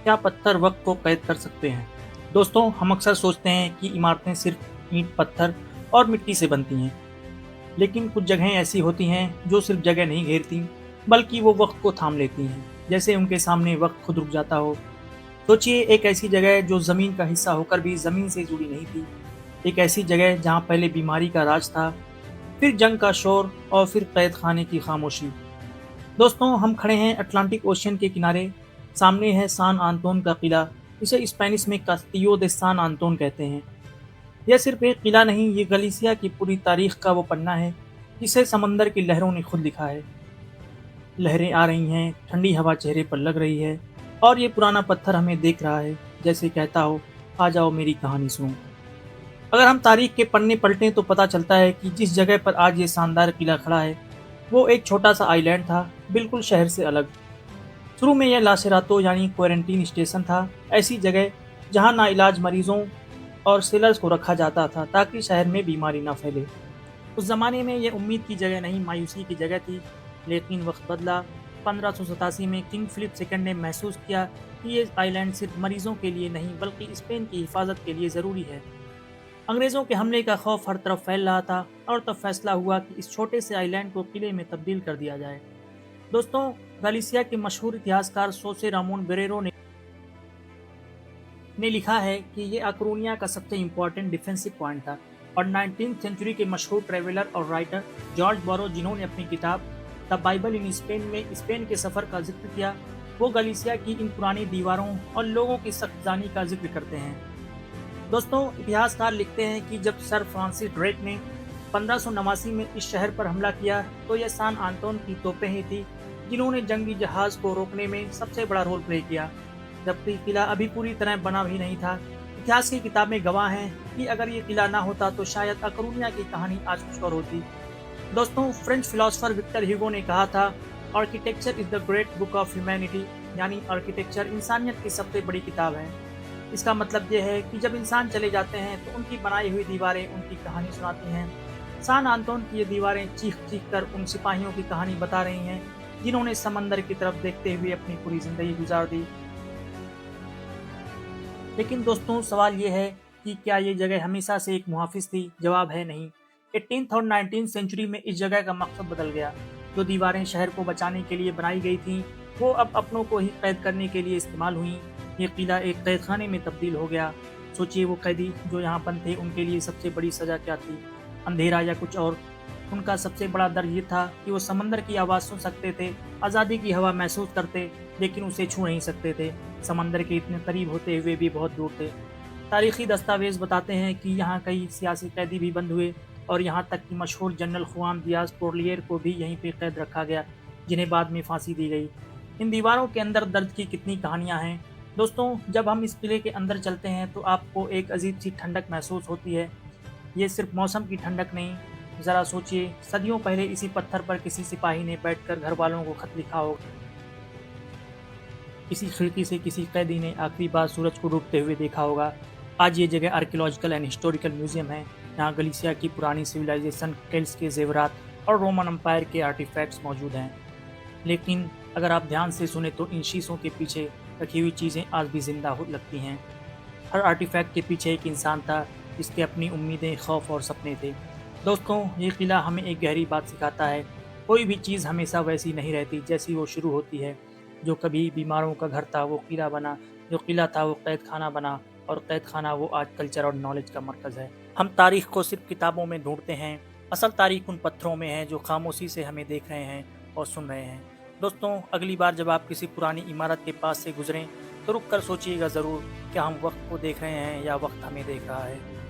क्या पत्थर वक्त को कैद कर सकते हैं? दोस्तों, हम अक्सर सोचते हैं कि इमारतें सिर्फ ईंट, पत्थर और मिट्टी से बनती हैं, लेकिन कुछ जगहें ऐसी होती हैं जो सिर्फ जगह नहीं घेरती, बल्कि वो वक्त को थाम लेती हैं, जैसे उनके सामने वक्त खुद रुक जाता हो। सोचिए, एक ऐसी जगह जो ज़मीन का हिस्सा होकर भी ज़मीन से जुड़ी नहीं थी। एक ऐसी जगह जहाँ पहले बीमारी का राज था, फिर जंग का शोर और फिर कैद खाने की खामोशी। दोस्तों, हम खड़े हैं अटलांटिक ओशियन के किनारे। सामने है सान आंतोन का किला। इसे स्पेनिश में कास्तियो दे सान आंतोन कहते हैं। यह सिर्फ एक किला नहीं, ये गलीसिया की पूरी तारीख का वो पन्ना है जिसे समंदर की लहरों ने खुद लिखा है। लहरें आ रही हैं, ठंडी हवा चेहरे पर लग रही है, और ये पुराना पत्थर हमें देख रहा है, जैसे कहता हो, आ जाओ मेरी कहानी सुनो। अगर हम तारीख के पन्ने पलटें तो पता चलता है कि जिस जगह पर आज ये शानदार किला खड़ा है, वो एक छोटा सा आइलैंड था, बिल्कुल शहर से अलग। शुरू में यह लासेरातो यानी क्वारंटीन स्टेशन था, ऐसी जगह जहां नाइलाज मरीजों और सेलर्स को रखा जाता था ताकि शहर में बीमारी ना फैले। उस जमाने में यह उम्मीद की जगह नहीं, मायूसी की जगह थी। लेकिन वक्त बदला। 1587 में किंग फिलिप सेकंड ने महसूस किया कि ये आइलैंड सिर्फ मरीजों के लिए नहीं बल्कि स्पेन की हिफाजत के लिए ज़रूरी है। अंग्रेज़ों के हमले का खौफ हर तरफ फैल रहा था, और तब फैसला हुआ कि इस छोटे से आइलैंड को किले में तब्दील कर दिया जाए। दोस्तों, गलीसिया के मशहूर इतिहासकार सोसे रामोन बेरेरो ने लिखा है कि ये अक्रोनिया का सबसे इम्पोर्टेंट डिफेंसिव पॉइंट था, और 19th सेंचुरी के मशहूर ट्रेवलर और राइटर जॉर्ज बोरो, जिन्होंने अपनी किताब द बाइबल इन स्पेन में स्पेन के सफ़र का जिक्र किया, वो गलीसिया की इन पुरानी दीवारों और लोगों की सख्त जानी का जिक्र करते हैं। दोस्तों, इतिहासकार लिखते हैं कि जब सर फ्रांसिस ड्रेक ने 1589 में इस शहर पर हमला किया, तो यह सान आंतोन की तोपें ही थी जिन्होंने जंगी जहाज को रोकने में सबसे बड़ा रोल प्ले किया, जबकि किला अभी पूरी तरह बना भी नहीं था। इतिहास की किताबें गवाह हैं कि अगर ये किला ना होता तो शायद अकरूनिया की कहानी आज कुछ और होती। दोस्तों, फ्रेंच फिलोसोफर विक्टर ह्यूगो ने कहा था, architecture is the great book of humanity, यानी आर्किटेक्चर इंसानियत की सबसे बड़ी किताब है। इसका मतलब यह है कि जब इंसान चले जाते हैं तो उनकी बनाई हुई दीवारें उनकी कहानी सुनाती हैं। सान आंतोन की ये दीवारें चीख चीख कर उन सिपाहियों की कहानी बता रही हैं जिन्होंने समंदर की तरफ देखते हुए अपनी पूरी जिंदगी गुजार दी। लेकिन दोस्तों, सवाल ये है कि क्या ये जगह हमेशा से एक मुहाफिज थी? जवाब है नहीं। 18th और 19th सेंचुरी में इस जगह का मकसद बदल गया। जो दीवारें शहर को बचाने के लिए बनाई गई थीं, वो अब अपनों को ही कैद करने के लिए इस्तेमाल हुई। ये किला एक कैद खाने में तब्दील हो गया। सोचिए, वो कैदी जो यहाँ बंद थे, उनके लिए सबसे बड़ी सज़ा क्या थी? अंधेरा या कुछ और? उनका सबसे बड़ा डर ये था कि वो समंदर की आवाज़ सुन सकते थे, आज़ादी की हवा महसूस करते, लेकिन उसे छू नहीं सकते थे। समंदर के इतने करीब होते हुए भी बहुत दूर थे। तारीखी दस्तावेज बताते हैं कि यहाँ कई सियासी कैदी भी बंद हुए, और यहाँ तक कि मशहूर जनरल खुआन दियाज पोर्लियर को भी यहीं पे कैद रखा गया, जिन्हें बाद में फांसी दी गई। इन दीवारों के अंदर दर्द की कितनी कहानियाँ हैं। दोस्तों, जब हम इस किले के अंदर चलते हैं तो आपको एक अजीब सी ठंडक महसूस होती है। ये सिर्फ मौसम की ठंडक नहीं। ज़रा सोचिए, सदियों पहले इसी पत्थर पर किसी सिपाही ने बैठकर घर वालों को खत लिखा होगा। किसी खिड़की से किसी कैदी ने आखिरी बार सूरज को डूबते हुए देखा होगा। आज ये जगह आर्कियोलॉजिकल एंड हिस्टोरिकल म्यूजियम है। यहाँ गलीसिया की पुरानी सिविलाइजेशन, केल्ट्स के जेवरात और रोमन अम्पायर के आर्टिफैक्ट्स मौजूद हैं। लेकिन अगर आप ध्यान से सुने तो इन शीशों के पीछे रखी हुई चीज़ें आज भी जिंदा हो लगती हैं। हर आर्टिफैक्ट के पीछे एक इंसान था जिसके अपनी उम्मीदें, खौफ और सपने थे। दोस्तों, ये किला हमें एक गहरी बात सिखाता है। कोई भी चीज़ हमेशा वैसी नहीं रहती जैसी वो शुरू होती है। जो कभी बीमारों का घर था वो किला बना, जो किला था वो कैद खाना बना, और कैद खाना वो आज कल्चर और नॉलेज का मरकज़ है। हम तारीख को सिर्फ किताबों में ढूंढते हैं, असल तारीख उन पत्थरों में है जो खामोशी से हमें देख रहे हैं और सुन रहे हैं। दोस्तों, अगली बार जब आप किसी पुरानी इमारत के पास से गुजरें तो रुक कर सोचिएगा ज़रूर, क्या हम वक्त को देख रहे हैं या वक्त हमें देख रहा है।